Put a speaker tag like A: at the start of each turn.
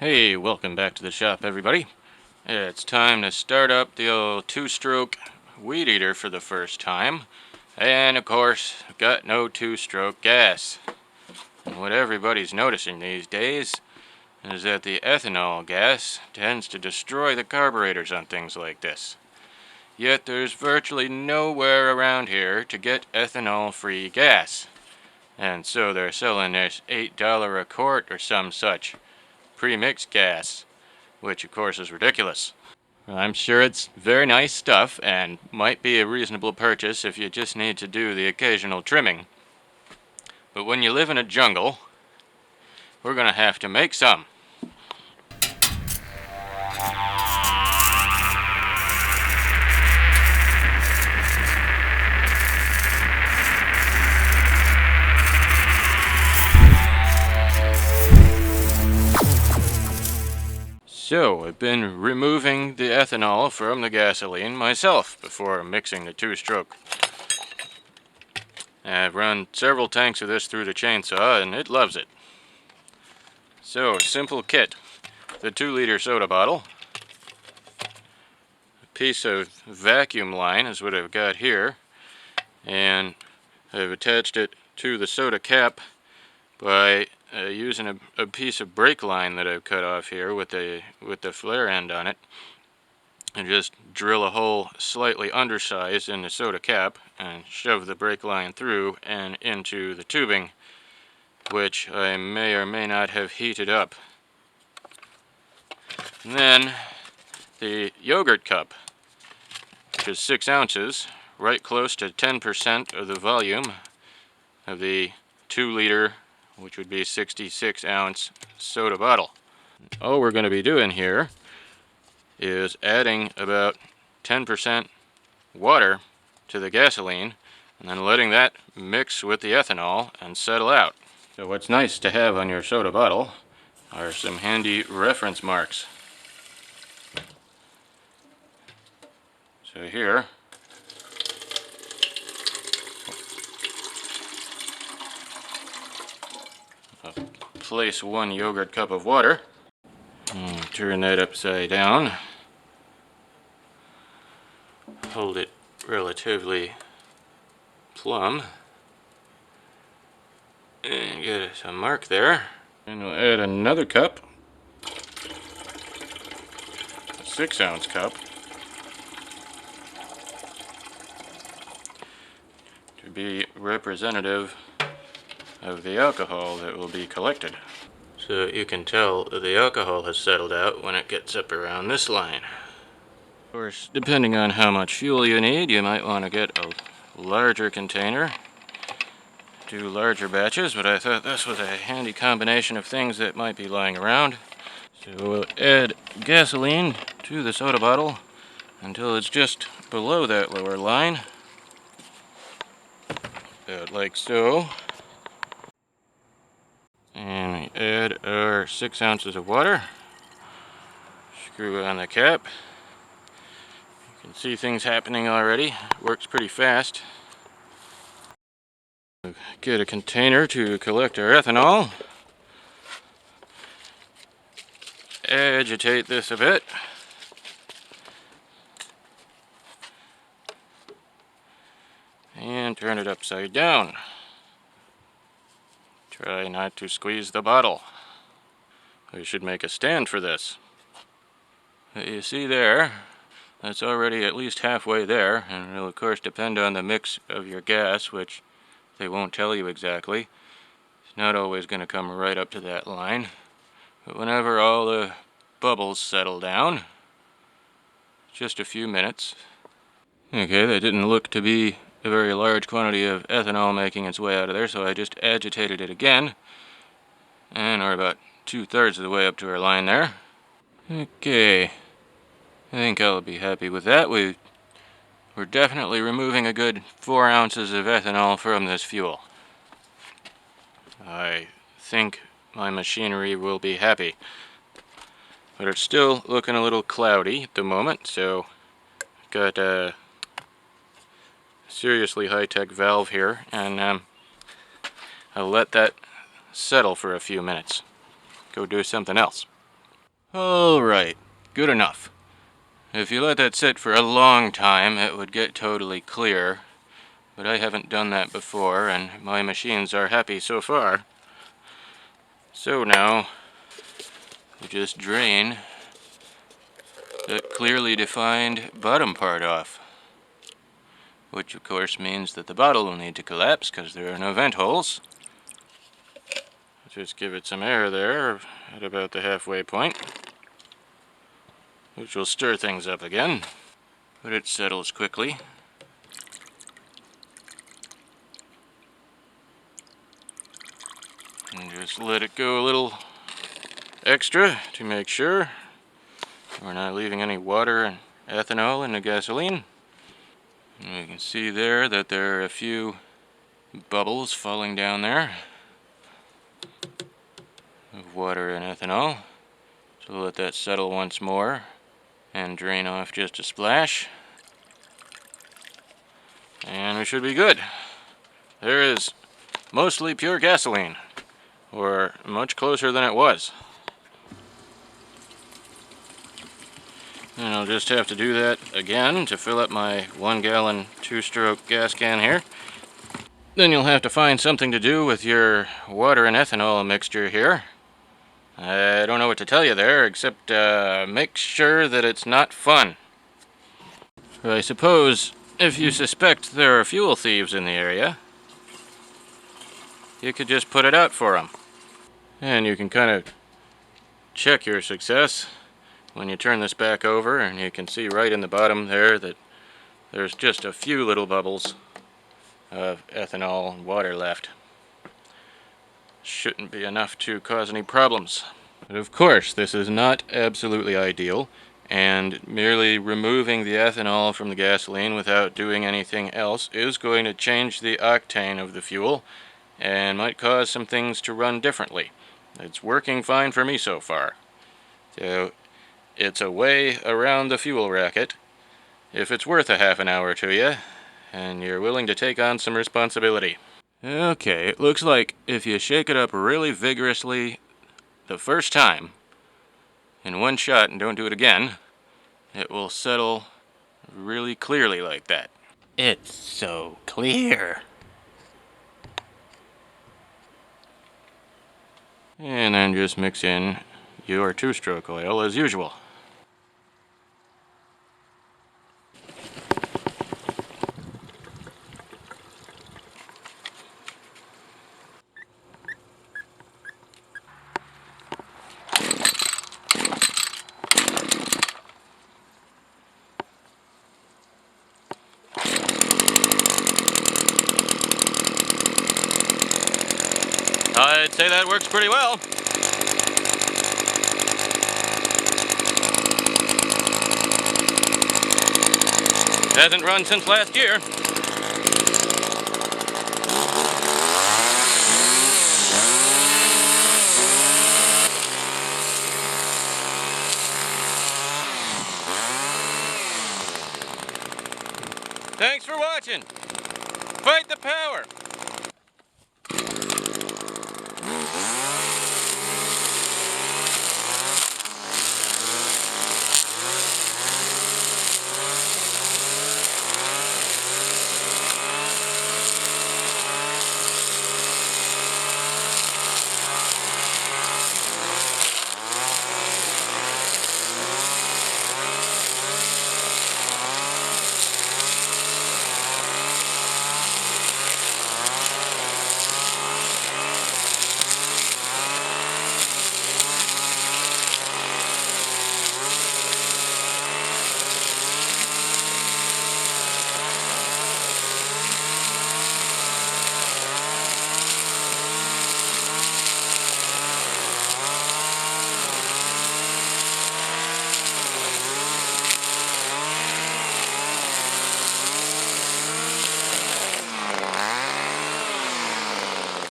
A: Hey, welcome back to the shop, everybody. It's time to start up the old two-stroke weed eater for the first time. And of course, got no two-stroke gas. And what everybody's noticing these days is that the ethanol gas tends to destroy the carburetors on things like this. Yet there's virtually nowhere around here to get ethanol-free gas. And so they're selling this $8 a quart or some such pre-mixed gas, which of course is ridiculous. I'm sure it's very nice stuff and might be a reasonable purchase if you just need to do the occasional trimming. But when you live in a jungle, we're gonna have to make some. So, I've been removing the ethanol from the gasoline myself before mixing the two-stroke. I've run several tanks of this through the chainsaw and it loves it. So, simple kit. The 2-liter soda bottle. A piece of vacuum line is what I've got here. And I've attached it to the soda cap by using a piece of brake line that I've cut off here with the flare end on it, and just drill a hole slightly undersized in the soda cap and shove the brake line through and into the tubing, which I may or may not have heated up. And then the yogurt cup, which is 6 ounces, right close to 10% of the volume of the 2-liter, which would be 66-ounce soda bottle. All we're going to be doing here is adding about 10% water to the gasoline and then letting that mix with the ethanol and settle out. So what's nice to have on your soda bottle are some handy reference marks. So here, I'll place 1 yogurt cup of water and turn that upside down. Hold it relatively plumb and get us a mark there. And we'll add another cup, a 6-ounce cup, to be representative of the alcohol that will be collected. So you can tell that the alcohol has settled out when it gets up around this line. Of course, depending on how much fuel you need, you might want to get a larger container, do larger batches, but I thought this was a handy combination of things that might be lying around. So we'll add gasoline to the soda bottle until it's just below that lower line, about like so. And we add our 6 ounces of water, screw on the cap. You can see things happening already. It works pretty fast. Get a container to collect our ethanol. Agitate this a bit. And turn it upside down. Try not to squeeze the bottle. We should make a stand for this. You see there, that's already at least halfway there, and it'll of course depend on the mix of your gas, which they won't tell you exactly. It's not always going to come right up to that line. But whenever all the bubbles settle down, just a few minutes. Okay, that didn't look to be a very large quantity of ethanol making its way out of there, so I just agitated it again. And we're about 2/3 of the way up to our line there. Okay, I think I'll be happy with that. We're definitely removing a good 4 ounces of ethanol from this fuel. I think my machinery will be happy. But it's still looking a little cloudy at the moment, so got a seriously high-tech valve here, and I'll let that settle for a few minutes. Go do something else. Alright, good enough. If you let that sit for a long time, it would get totally clear. But I haven't done that before, and my machines are happy so far. So now, you just drain the clearly defined bottom part off. Which of course means that the bottle will need to collapse because there are no vent holes. Just give it some air there at about the halfway point, which will stir things up again, but it settles quickly. And just let it go a little extra to make sure we're not leaving any water and ethanol in the gasoline. And we can see there that there are a few bubbles falling down there of water and ethanol. So we'll let that settle once more and drain off just a splash. And we should be good. There is mostly pure gasoline, or much closer than it was. And I'll just have to do that again to fill up my 1 gallon 2-stroke gas can here. Then you'll have to find something to do with your water and ethanol mixture here. I don't know what to tell you there, except make sure that it's not fun. I suppose if you suspect there are fuel thieves in the area, you could just put it out for them. And you can kind of check your success when you turn this back over, and you can see right in the bottom there that there's just a few little bubbles of ethanol and water left. Shouldn't be enough to cause any problems. But of course, this is not absolutely ideal, and merely removing the ethanol from the gasoline without doing anything else is going to change the octane of the fuel and might cause some things to run differently. It's working fine for me so far. So it's a way around the fuel racket if it's worth a half an hour to you and you're willing to take on some responsibility. Okay, it looks like if you shake it up really vigorously the first time in one shot and don't do it again, it will settle really clearly like that. It's so clear. And then just mix in your 2-stroke oil as usual. I'd say that works pretty well. Hasn't run since last year. Thanks for watching. Fight the power.